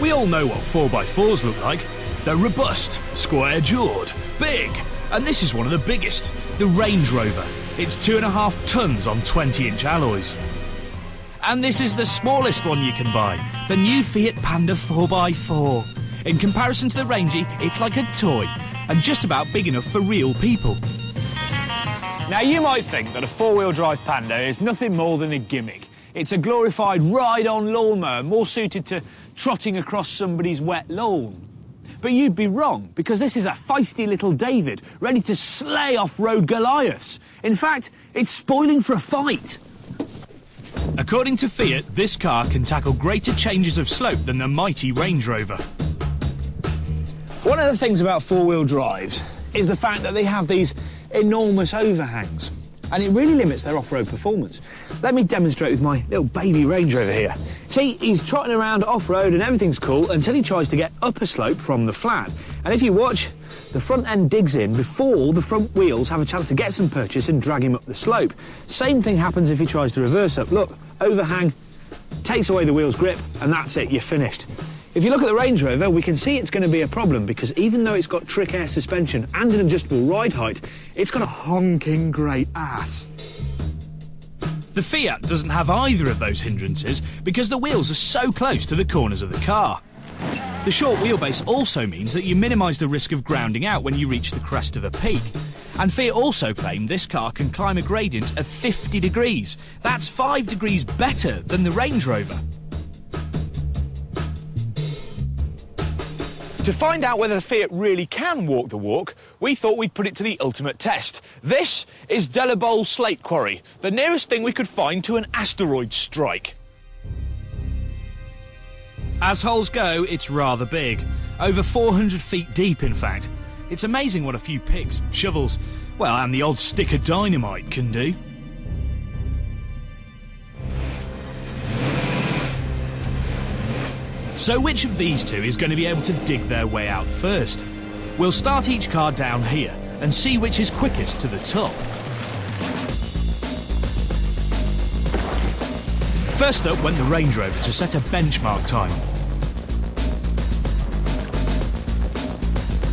We all know what 4x4s look like. They're robust, square-jawed, big, and this is one of the biggest, the Range Rover. It's 2.5 tons on 20-inch alloys. And this is the smallest one you can buy, the new Fiat Panda 4x4. In comparison to the Rangy, it's like a toy, and just about big enough for real people. Now you might think that a four-wheel drive Panda is nothing more than a gimmick. It's a glorified ride-on lawnmower, more suited to trotting across somebody's wet lawn. But you'd be wrong, because this is a feisty little David, ready to slay off-road Goliaths. In fact, it's spoiling for a fight. According to Fiat, this car can tackle greater changes of slope than the mighty Range Rover. One of the things about four-wheel drives is the fact that they have these enormous overhangs, and it really limits their off-road performance. Let me demonstrate with my little baby Range Rover here. See, he's trotting around off-road and everything's cool until he tries to get up a slope from the flat. And if you watch, the front end digs in before the front wheels have a chance to get some purchase and drag him up the slope. Same thing happens if he tries to reverse up. Look, overhang, takes away the wheel's grip, and that's it, you're finished. If you look at the Range Rover, we can see it's going to be a problem because even though it's got trick air suspension and an adjustable ride height, it's got a honking great ass. The Fiat doesn't have either of those hindrances because the wheels are so close to the corners of the car. The short wheelbase also means that you minimise the risk of grounding out when you reach the crest of a peak. And Fiat also claim this car can climb a gradient of 50 degrees. That's 5 degrees better than the Range Rover. To find out whether the Fiat really can walk the walk, we thought we'd put it to the ultimate test. This is Delabole Slate Quarry, the nearest thing we could find to an asteroid strike. As holes go, it's rather big. Over 400 feet deep, in fact. It's amazing what a few picks, shovels, well, and the odd stick of dynamite can do. So which of these two is going to be able to dig their way out first? We'll start each car down here and see which is quickest to the top. First up went the Range Rover to set a benchmark time.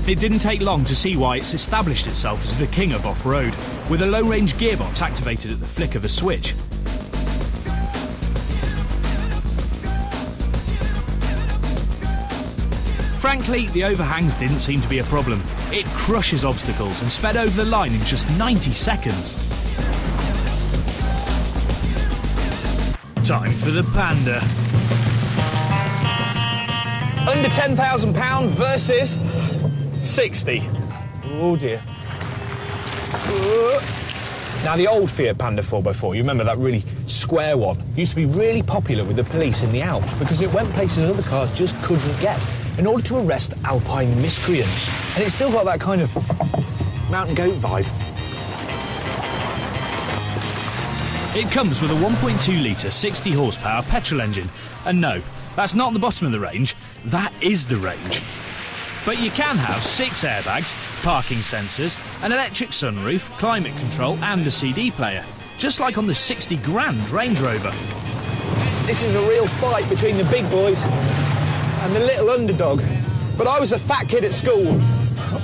It didn't take long to see why it's established itself as the king of off-road, with a low-range gearbox activated at the flick of a switch. Frankly, the overhangs didn't seem to be a problem. It crushes obstacles and sped over the line in just 90 seconds. Time for the Panda. Under £10,000 versus 60. Oh dear. Now the old Fiat Panda 4x4, you remember that really square one, used to be really popular with the police in the Alps because it went places other cars just couldn't get in order to arrest alpine miscreants. And it's still got that kind of mountain goat vibe. It comes with a 1.2-litre 60 horsepower petrol engine. And no, that's not the bottom of the range, that is the range. But you can have 6 airbags, parking sensors, an electric sunroof, climate control and a CD player, just like on the 60 grand Range Rover. This is a real fight between the big boys and the little underdog. But I was a fat kid at school.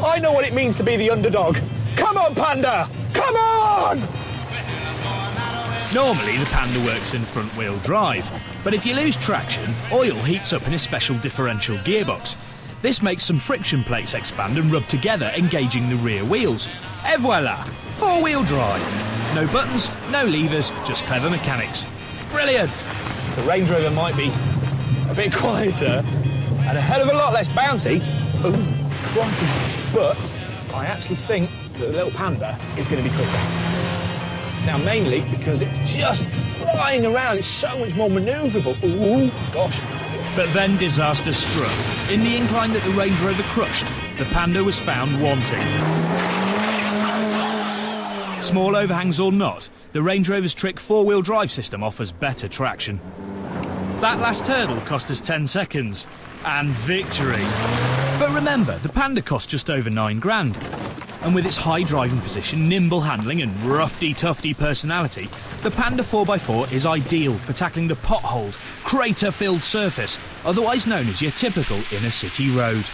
I know what it means to be the underdog. Come on, Panda! Come on! Normally the Panda works in front-wheel drive, but if you lose traction, oil heats up in a special differential gearbox. This makes some friction plates expand and rub together, engaging the rear wheels. Et voila! 4-wheel drive. No buttons, no levers, just clever mechanics. Brilliant! The Range Rover might be a bit quieter and a hell of a lot less bouncy. Ooh, crikey. But I actually think that the little Panda is going to be quicker. Now, mainly because it's just flying around. It's so much more manoeuvrable. Ooh, gosh. But then disaster struck. In the incline that the Range Rover crushed, the Panda was found wanting. Small overhangs or not, the Range Rover's trick 4-wheel drive system offers better traction. That last hurdle cost us 10 seconds. And victory. But remember, the Panda cost just over 9 grand. And with its high driving position, nimble handling and roughy-tufty personality, the Panda 4x4 is ideal for tackling the potholed, crater-filled surface, otherwise known as your typical inner city road.